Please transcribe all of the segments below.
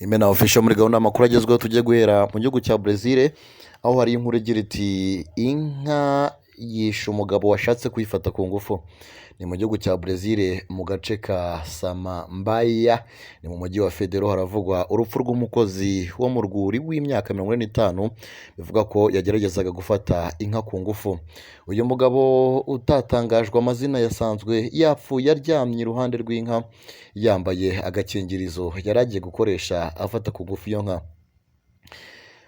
Imena official muri gahunda y'amakuru agezweho tugiye guhera mu gihugu cya Brazil aho hari inkuru igira iti inka yishe umugabo washatse kuyifata ku ngufu. Ni mu gihugu cya Brazil mu gace ka Samambaia ni mu mujyi wa Federo haravugwa urupfu rw'umukozi wo mu rwuri w'imyaka 45 bivuga ko yageragezaga gufata inka ku ngufu. Uyu mugabo utatangajwe amazina yasanzwe yapfuye aryamye iruhande rw'inka yambaye agakingirizo yari agiye gukoresha afata ku ngufu iyo nka.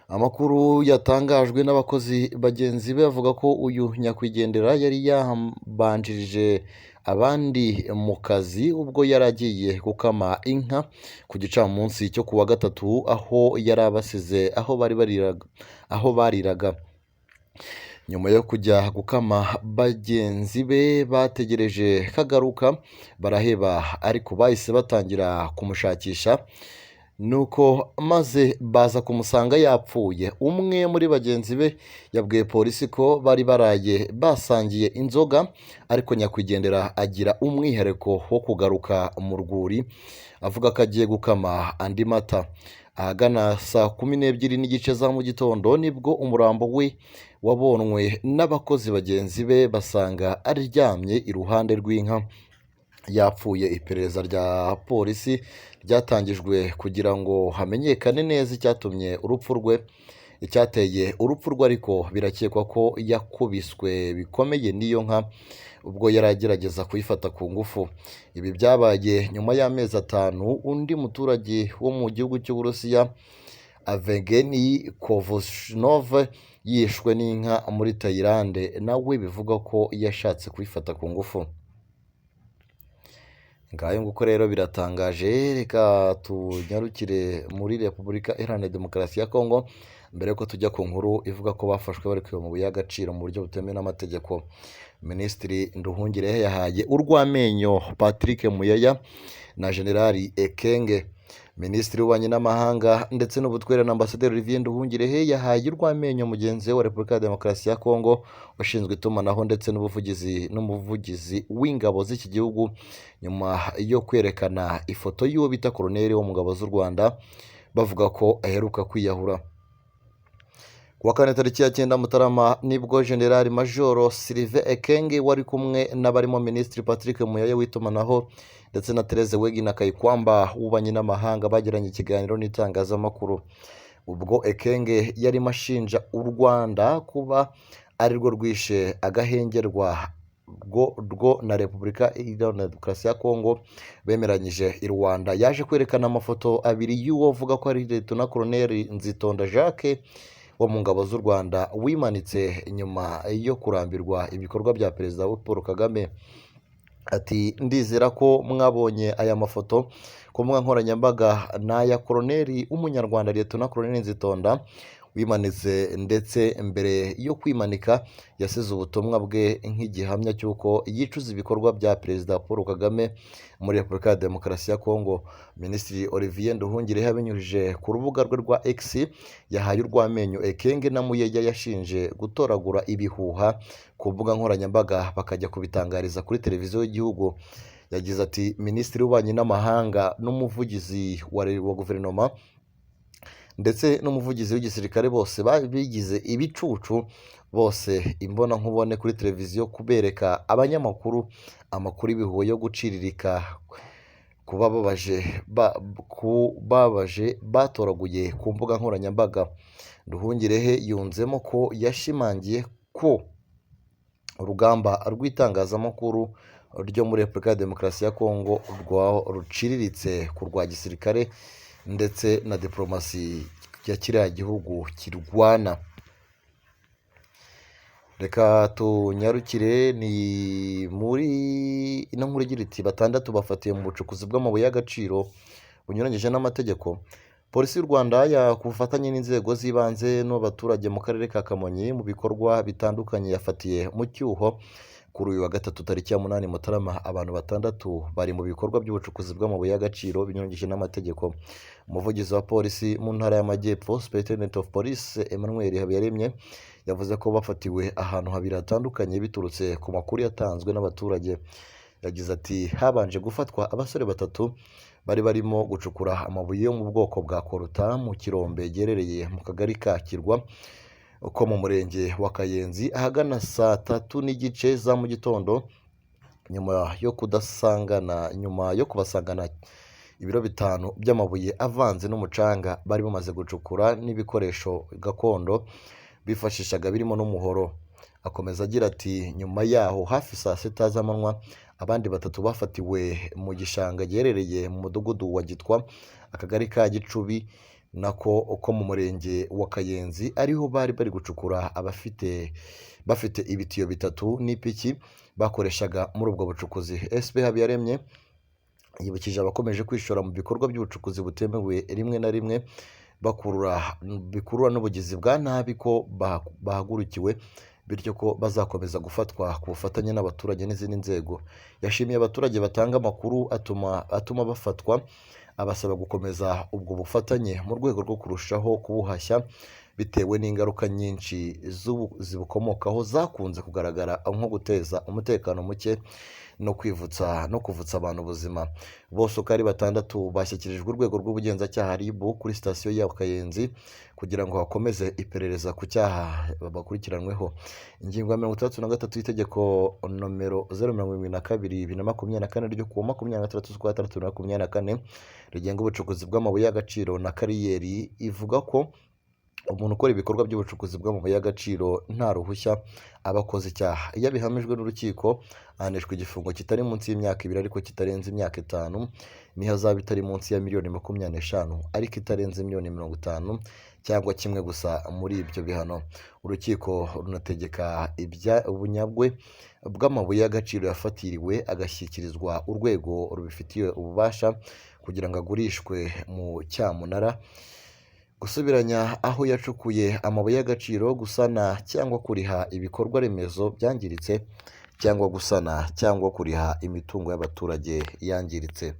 Amakuru yatangajwe n'abakozi bagenzi be avuga ko uyu nyakwigendera yari yabanjirije abandi mu kazi ubwo yari agiye gukama inka ku gicamunsi cyo kuwa gatatu aho yari abasize aho bariraga. Nyuma yo kujya gukama bagenzi be bategereje kagaruka baraheba ariko bahise batangira kumushakisha nuko maze baza kumusanga yapfuye. Umwe muri bagenzi be yabwiye polisi ko bari baraye basangiye inzoga ariko nyakwigendera agira umwihariko wo kugaruka mu rwuri avuga ko agiye gukama andi mata. Ahagana saa 12:15 za mu gitondo nibwo umurambo we wabonwe n'abakozi bagenzi be basanga aryamye iruhande rw'inka yapfuye. Iperereza rya polisi ryatangijwe kugira ngo hamenyekane neza icyateye urupfu rwe ariko birakekwa ko yakubiswe bikomeye n'iyo nka ubwo yari agerageza kuyifata ku ngufu. Ibi byabaye nyuma y'amezi 5 undi muturage wo mu gihugu cy'Uburusiya Evgeny Kovoshnov yishwe n'inka muri Thailand nawe bivuga ko yashatse kuyifata ku ngufu. Ngayo nguko rero biratangaje. Reka tunyarukire muri Repubulika Iharanira Demokarasi ya Kongo mbere ko tujya ku nkuru ivuga ko bafashwe bari kwiba mu buye y'agaciro mu buryo butemewe n'amategeko. Minisitiri Nduhungirehe yahaye urw'amenyo Patrick Muyaya na Generali Ekenge. Minisitiri w'ububanyi n'amahanga ndetse n'ubutwererane Ambasaderi Olivier Nduhungirehe yahaye urw'amenyo mugenzi we wa Repubulika ya Demokarasi ya Kongo ushinzwe itumanaho ndetse n'umuvugizi w'ingabo z'iki gihugu nyuma yo kwerekana ifoto y'uwo bita Koloneli wo mu ngabo z'u Rwanda bavuga ko aheruka kwiyahura. Kuwa kane tariki ya 9 Mutarama nibwo General Major Sylvain Ekenge wari kumwe n'abarimo Minisitiri Patrick Muyaya w'itumanaho ndetse na Therese Wegina Kayikwamba w'ububanyi n'amahanga bagiranye ikiganiro n'itangazamakuru. Ubwo Ekenge yari mashinja u Rwanda kuba ari rwo rwishe agahengerwa rwo na Repubulika Iharanira Demokarasi ya Kongo bemeranyije i Rwanda. Yaje kwerekana amafoto abiri y'uwo avuga ko ari Lieutenant Colonel Nzitonda Jacques wo mu ngabo z'u Rwanda wimanitse nyuma yo kurambirwa ibikorwa bya Perezida Paul Kagame. Ati ndizera ko mwabonye aya mafoto ku mbuga nkoranyambaga n'aya Koloneli w'umunyarwanda Lieutenant Colonel Nzitonda wimanitse ndetse mbere yo kwimanika yasize ubutumwa bwe nk'igihamya cy'uko yicuza ibikorwa bya Perezida Paul Kagame muri Repubulika ya Demokarasi ya Kongo. Minisitiri Olivier Nduhungirehe abinyujije ku rubuga rwe rwa X yahaye urw'amenyo Ekenge na Muyaya yashinje gutoragura ibihuha ku mbuga nkoranyambaga bakajya kubitangariza kuri televiziyo y'igihugu. Yagize ati Minisitiri w'ububanyi n'amahanga n'umuvugizi wa guverinoma ndetse n'umuvugizi w'igisirikare bose bigize ibicucu bose imbona nkubone kuri televiziyo kubereka abanyamakuru amakuru ibihuha yo guciririka kubabaje batoraguye ku mbuga nkoranyambaga. Nduhungirehe yunzemo ko yashimangiye ko urugamba rw'itangazamakuru ryo muri Repubulika ya Demokarasi ya Kongo ruciriritse ku rwa gisirikare ndetse na diplomasi ya kiriya gihugu kirwana. Reka tunyarukire ni muri ino nkuru igira iti 6 bafatiye mu bucukuzi bw'amabuye y'agaciro bunyuranyije n'amategeko. Polisi y'u Rwanda ku bufatanye n'inzego z'ibanze n'abaturage mu karere ka Kamonyi mu bikorwa bitandukanye yafatiye mu cyuho kuri uyu wa gatatu tariki ya 8 Mutarama abantu 6 bari mu bikorwa by'ubucukuzi bw'amabuye y'agaciro binyuranyije n'amategeko. Umuvugizi wa polisi mu ntara y'Amajyepfo Superintendent of Police Emmanuel Habiyaremye yavuze ko bafatiwe ahantu habiri hatandukanye biturutse ku makuru yatanzwe n'abaturage. Yagize ati habanje gufatwa abasore 3 bari barimo gucukura amabuye yo mu bwoko bwa koruta mu kirombe giherereye mu kagari ka Kirwa ko mu murenge wa Kayenzi ahagana saa 3 n'igice za mu gitondo, nyuma yo kubasangana ibiro 5 by'amabuye avanze n'umucanga bari bamaze gucukura n'ibikoresho gakondo bifashishaga birimo n'umuhoro. Akomeza agira ati nyuma yaho hafi saa 6 z'amanywa abandi 3 bafatiwe mu gishanga giherereye mu mudugudu wa Gitwa akagari ka Gicubi nako uko mu murenge wa Kayenzi ariho bari gucukura bafite ibitiyo 3 n'ipiki bakoreshaga muri ubwo bucukuzi. SP Habiyaremye yibukije abakomeje kwishora mu bikorwa by'ubucukuzi butemewe rimwe na rimwe bikurura n'ubugizi bwa nabi ko bahagurukiwe, bityo ko bazakomeza gufatwa ku bufatanye n'abaturage n'izindi nzego. Yashimiye abaturage batanga amakuru atuma bafatwa, abasaba gukomeza ubwo bufatanye mu rwego rwo kurushaho kubuhashya bitewe n'ingaruka nyinshi zibukomokaho zakunze kugaragara nko guteza umutekano muke no kuvutsa abantu ubuzima. Bose uko ari 6 bashyikirijwe urwego rw'ubugenzacyaha RIB kuri sitasiyo ya Kayenzi kugira ngo hakomeze iperereza ku cyaha bakurikiranweho. Ingingo ya 63 y'itegeko nomero 072/2024 ryo kuwa 26/6/2024 rigenga ubucukuzi bw'amabuye y'agaciro na kariyeri ivuga ko umuntu ukora ibikorwa by'ubucukuzi bw'amabuye y'agaciro nta ruhushya aba akoze icyaha. Iyo abihamijwe n'urukiko ahanishwa igifungo kitari munsi y'imyaka 2 ariko kitarenze imyaka 5, n'ihazabu itari munsi ya miliyoni 25 ariko itarenze miliyoni 50 cyangwa kimwe gusa muri ibyo bihano. Urukiko runategeka ubunyagwe bw'amabuye y'agaciro yafatiriwe agashyikirizwa urwego rubifitiye ububasha kugira ngo agurishwe mu cyamunara, gusubiranya aho yacukuye amabuye y'agaciro, gusana cyangwa kuriha ibikorwa remezo byangiritse, cyangwa gusana cyangwa kuriha imitungo y'abaturage yangiritse.